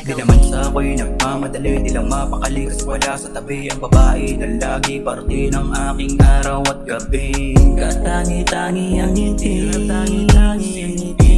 Di naman sa ako'y nagmamadali, di lang mapakali kasi wala sa tabi ang babae na lagi parte ng aking araw at gabi. Katangi-tangi ang ngiti,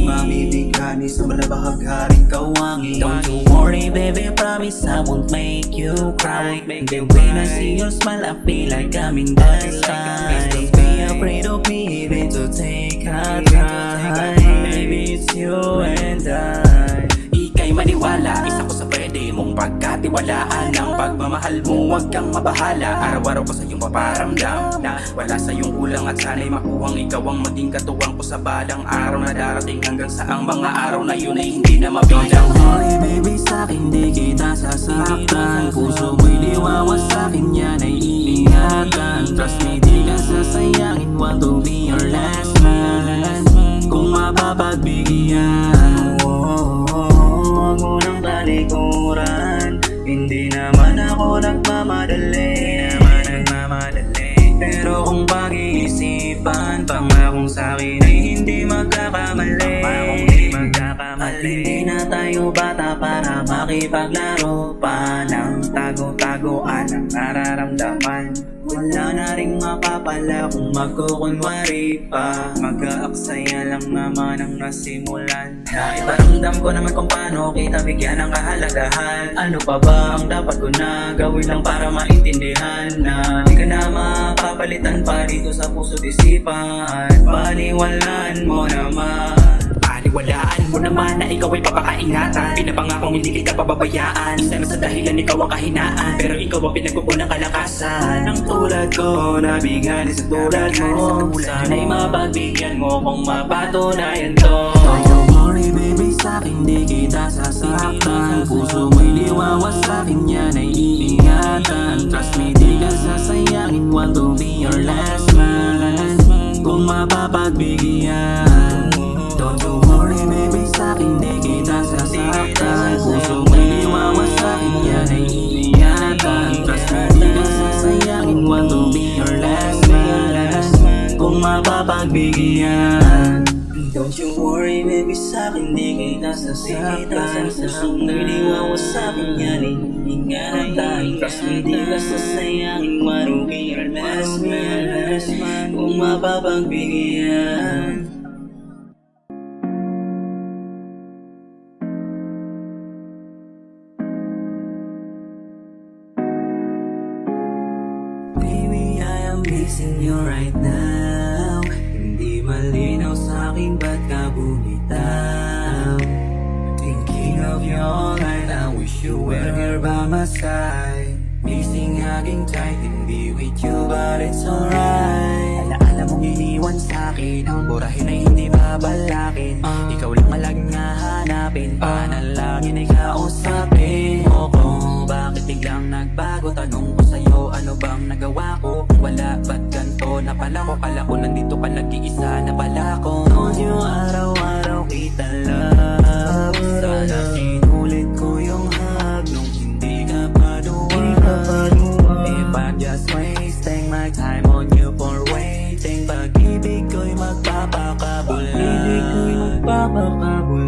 mamibigani sa malabahagharing kawangi. Don't you worry baby, promise I won't make you cry. The way I see your smile, I feel like I'm in the sky. Don't be afraid of me even to take a try. Baby, it's you and I. Ika'y maniwala, isa ko sa pwede mong pagkatiwalaan. Ang pagmamahal mo, huwag kang mabahala. Araw-araw ko sa iyong paparamdam na wala sa iyong kulang at sana'y makuhang ikaw ang maging katuwang ko sa balang araw na darating. Hanggang sa ang mga araw na yun ay hindi na mabilang. Sorry baby, sa'kin di kita sasaktan. Puso mo'y liwawa sa'kin, yan ay iingatan. Trust me, di ka sasayangin, want to be your last man. Kung mapapagbigyan, huwag mo nang talikuran. Hindi naman ako nagmamadali, pero kung pag-iisipan, pangakong sa'kin ay hindi magkakamali. At hindi na tayo bata para makipaglaro pa ng tago-tagoan ang nararamdaman. Wala na ring mapapala kung magkukunwari pa. Mag-aaksaya lang naman ang nasimulan. Naiparamdam ko naman kung paano kita bigyan ng kahalagahan. Ano pa ba ang dapat ko na gawin lang para maintindihan na di ka na mapapalitan pa dito sa puso't isipan. Paniwalaan mo naman, paniwalaan mo naman na ikaw ay papakaingatan. Pinapangakong hindi kita pababayaan. Sana sa dahilan ikaw ang kahinaan, pero ikaw ang pinagkukunang kalakasan. Ang tulad ko, nabigyan sa tulad mo. Sana'y mapagbigyan mo kung mapatunayan to. Don't you worry baby, sa'kin di kita sasaktan. Puso mo'y liwawa sa'kin, yan ay iingatan. Trust me, di ka sasayangin, want to be your last man. Kung mapapagbigyan, don't you worry baby, sa'kin di kita sasaktan. Puso mo'y liwawa sa'kin, yan ay iingatan. Trust me, di ka sasayangin, want to be your last man. Kung mapapagbigyan, don't you worry baby, sa'kin di kita sasaktan. Puso mo'y liwawa sa'kin, yan ay iingatan. Trust me, di ka sasayangin, want to be your last man. Kung mapapagbigyan. Baby, I am missing you right now. Hindi malinaw sa'kin ba't ka bumitaw. Thinking of you all night, I wish you were here by my side. Missing aking tight, hindi with you but it's alright. Alaala mong iniwan sa'kin, ang burahin ay hindi babalakin. Ikaw lang malaging hahanapin, panalangin ay kausapin. Oo, bakit biglang nagbago? Tanong ko sa'yo, ano bang nagawa ko? Wala, ba't ganto na pala ko? Kala ko nandito ka nag-iisa na pala ko. Told you araw-araw kita love. Sana sinulit ko yung hug nung hindi ka pa duwag. If I'm just wasting my time on you for waiting, pag-ibig ko'y magpapakabula.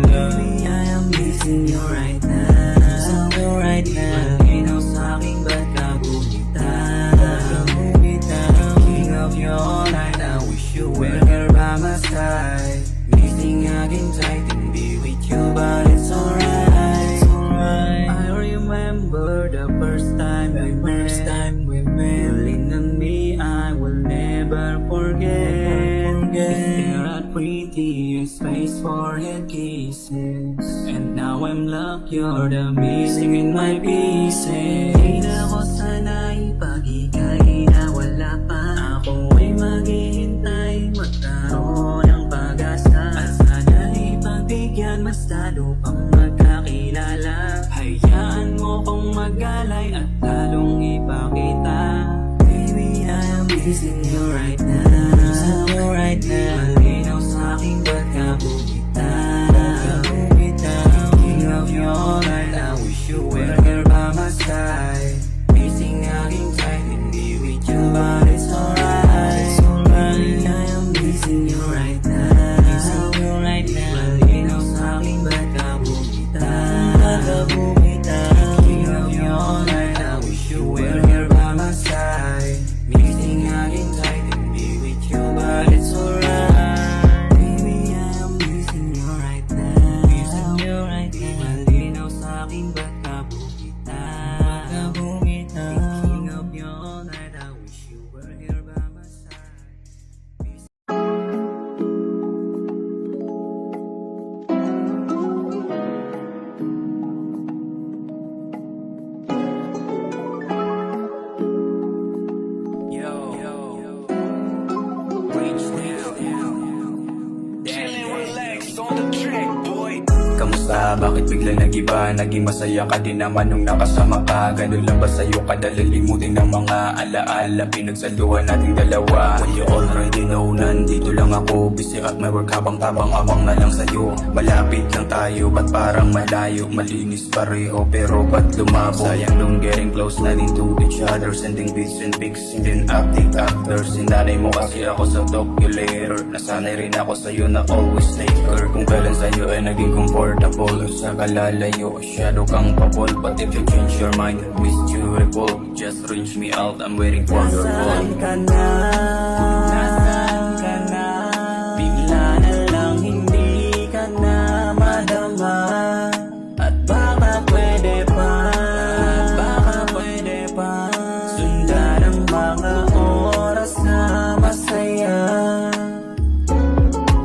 Baby, I am missing you right now. Right now, malinaw sa'king ba't ka bumitaw. Thinking of you all night, I wish you were here by my side. Missing aking tight, hindi with you but it's alright. I remember the first time we met. Feeling on me, I will never forget. Stare at pretty space for your kisses. And now I'm locked, you're the missing in my pieces. Di na ko sana'y pag-ikay na wala pa. Ako ay maghihintay, magkaroon ng pag-asa. At sana'y pagbigyan, mas lalo pang magkakilala. Hayaan mo kong magalay at lalong ipakita. Baby, I am missing you right now. Malinaw sa'king ba't ka bumitaw. Thinking of you all night, I wish you were here by my side. Missing aking tight, hindi with you but it's alright. I am missing you right now. Malinaw sa'king ba't ka bumitaw. Thinking of you all night, I wish you were here by my side. Kamusta? Bakit bigla nag-iba? Naging masaya ka din naman nung nakasama ka. Ganun lang ba sa'yo kadalalimutin ng mga alaala pinagsaluhan nating dalawa? Well, you already know, nandito lang ako. Busy at my work habang tabang-abang na lang sa'yo. Malapit lang tayo, ba't parang malayo? Malinis pareho, pero ba't lumabo? Sayang nung getting close na din to each other. Sending beats and pics, and then update after. Sinanay mo kasi ako sa talk you later. Nasanay rin ako sa'yo na always take her. Kung kailan sa'yo ay naging comfortable, sa kalalayo, shadow kang papol. But if you change your mind, wish you recall. Just reach me out, I'm waiting for your call. Nasaan ka na? Nasaan ka na? Bigla na lang hindi ka na madama. At baka pwede pa, baka pwede pa sundan ang mga oras na masaya.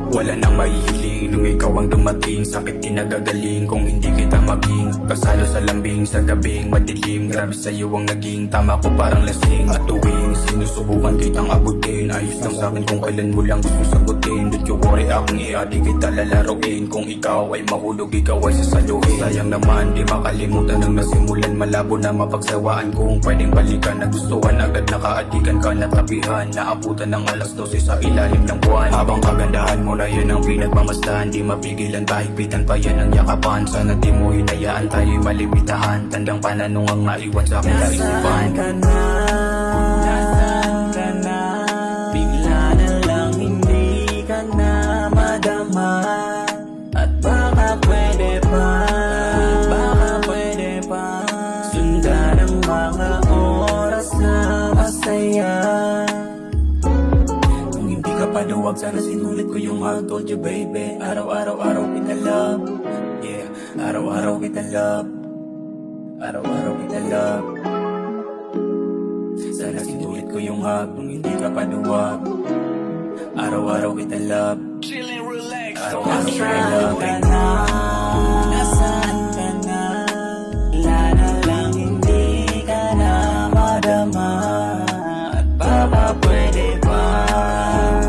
Wala nang mahihiling nung ikaw ang dumating. Sakit kinagagaling kung hindi kita maging kasalo sa lambing sa gabing madilim. Grabe sa'yo ang naging tama ko parang lasing. At tuwing sinusubukan kitang abutin, ayos lang sa'kin kung kailan mo lang gusto sagutin. Don't you worry, akong i-adi kita lalaroin. Kung ikaw ay mahulog, ikaw ay sasaluhin. Sayang naman, di makalimutan ang nasimulan. Malabo na mapagsawaan kung pwedeng balikan. Nagustuhan agad nakaadikan ka natabihan. Naabutan ng alas 12 sa ilalim ng buwan. Habang kagandahan mo na yan ang pinagmamasdan, di mapigilan pahigpitan pa yan ang yakapan. Sana di mo hinayaan tayo'y malimitahan. Tandang pananong ang naiwan sa aking kaisipan. Nasaan ka na? Nasaan ka na? Bigla na lang hindi ka na madama. At baka pwede pa, baka pwede pa sundan ang mga oras na masaya. Kung hindi ka paluwag, sana sinulit ko yung hug. Told you baby, araw-araw kita love. Yeah, araw-araw kita love. Araw-araw kita love. Sana sinulit ko yung hug nung hindi ka paluwag. Araw-araw kita love. Araw-araw kita Nasaan love. ka na? Nasaan ka na? Wala na lang hindi ka na madama. At baka pwede pa,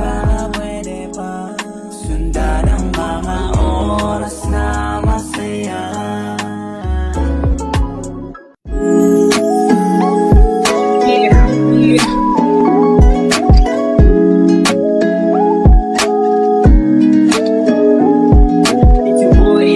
baka pwede pa sundan ang mga oras na masaya. It's your boy.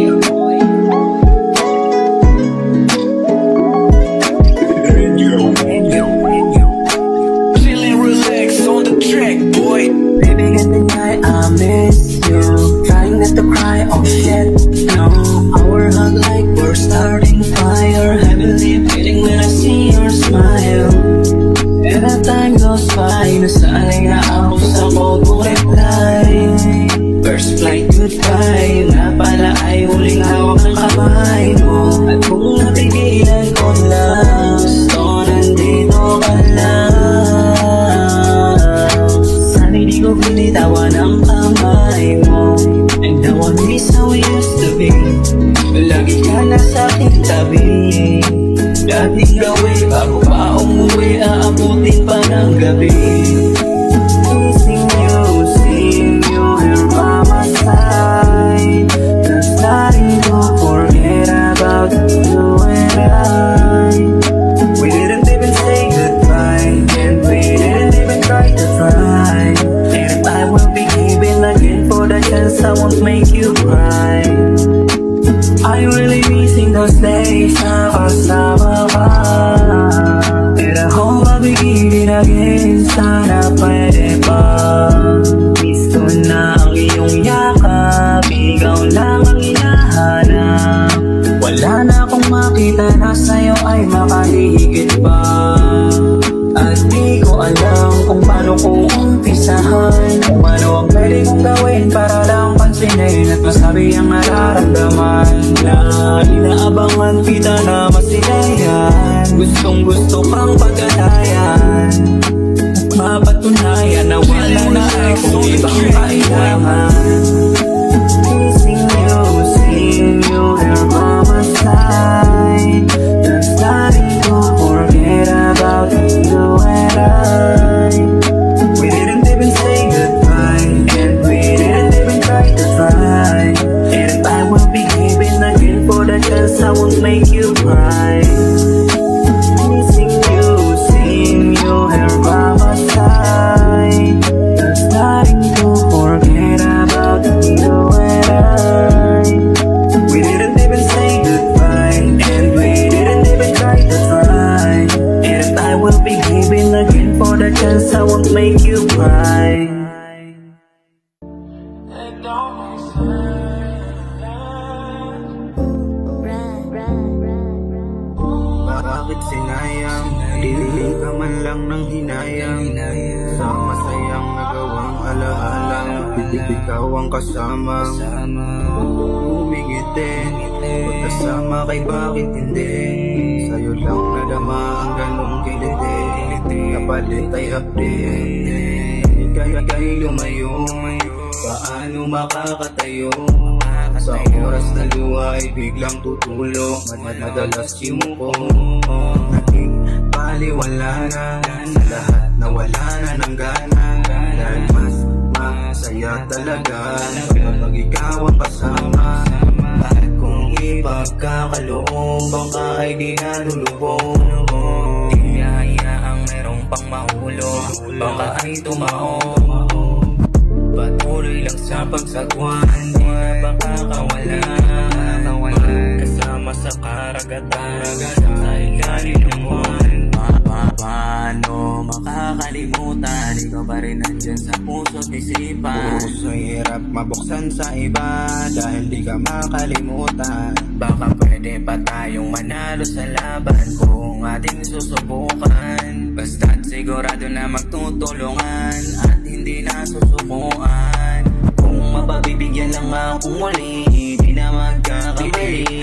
Chillin', relax on the track, boy. Baby, at the night I miss you. Trying not to cry, oh shit, no. Our hug like we're starting fire. Heavily feeling when I see your smile. And as time goes by, nasanay na ako sa cold mo reply. First flight goodbye, nga pala ay huling hawak ng kamay mo. At kung napigilan ko lang, gusto nandito ka lang. Sana di ko binitawan ang kamay mo. And now I miss how we used to be. Lagi ka na sa aking tabi. Dating gawin bago pa umuwi, aabutin pa ng gabi. Missing you, seeing you here by my side. There's nothing to forget about you and I. We didn't even say goodbye, and we didn't even try to try. And I will be giving again for the chance I won't make you cry. I'm really missing those days na kasama ka. And I hope I'll be giving again, sana pwede pa. Miss ko na ang iyong yakap, ikaw lang ang hinahanap. Wala na akong makita na sa'yo ay makahigit pa. At di ko alam kung paano ko umpisahan, kung ano ang pwede kong gawin para lang pansinin at masabi ang nararamdaman na inaabangan kita na masilayan. Gustong gusto kang pagkalayan, mapatunayan na wala na akong ibang kailangan. Seeing you here by my side, there's nothing to forget about you and I. We didn't even say goodbye, and we didn't even try to try. And I will be giving again for the chance I won't make you cry. Seeing you here by my side, there's nothing to forget about you and I. We didn't even say goodbye, and we didn't even try to try. And I will be giving again for the chance I won't make you cry. Bakit sinayang? Dili ka man lang ng hinayang sa masayang nagawang alaala. Ikaw ang kasama, humigitin pagkasama kay bakit hindi? Sa'yo lang nadama ang ganong kiliti, kapalit ay update. Kaya lumayo, paano makakatayo? Sa oras na luha ay biglang tutulog, madalas simuko. Naging baliwala na sa lahat na wala na ng gana. Dahil mas masaya talaga kapag ikaw ang kasama. At kung ipagkakaloob, baka ay di nalulubog. Di hayaang merong pang mahulog, baka ay tumaob. Patuloy lang sa pagsagwan, di na baka kawalan. Kasama sa karagatan, sa ilalim ng buwan. Paano makakalimutan, ikaw pa rin nandyan sa puso't isipan. Puso'y hirap mabuksan sa iba dahil di ka makalimutan. Baka pwede pa tayong manalo sa laban kung ating susubukan. Basta't sigurado na magtutulungan at hindi na susukuan. Kung mapabibigyan lang akong muli, di na magkakamali.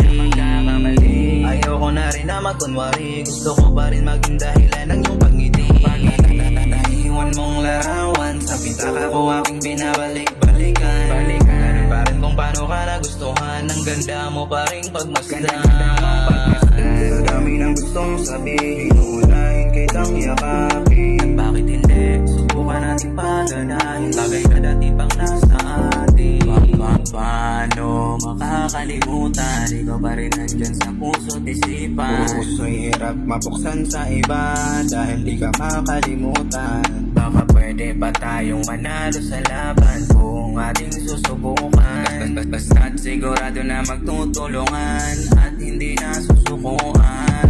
Ayoko na rin na magkunwari, gusto ko pa rin maging dahilan ng iyong pagngiti. Naiwan mong larawan, sa pitaka ko aking binabalik-balikan. Lalo pa rin kung paano ka nagustuhan, ang ganda mo pa rin pagmasdan. Dami ng gustong sabihin, unahin kitang yakapin. At bakit hindi? Subukan natin paganahin, bagay na dati pang nasa atin. Paano makakalimutan, ikaw pa rin nandyan sa puso't isipan. Puso'y hirap mabuksan sa iba dahil di ka makalimutan. Baka pwede pa tayong manalo sa laban kung ating susubukan. Basta't sigurado na magtutulungan at hindi na susukuan.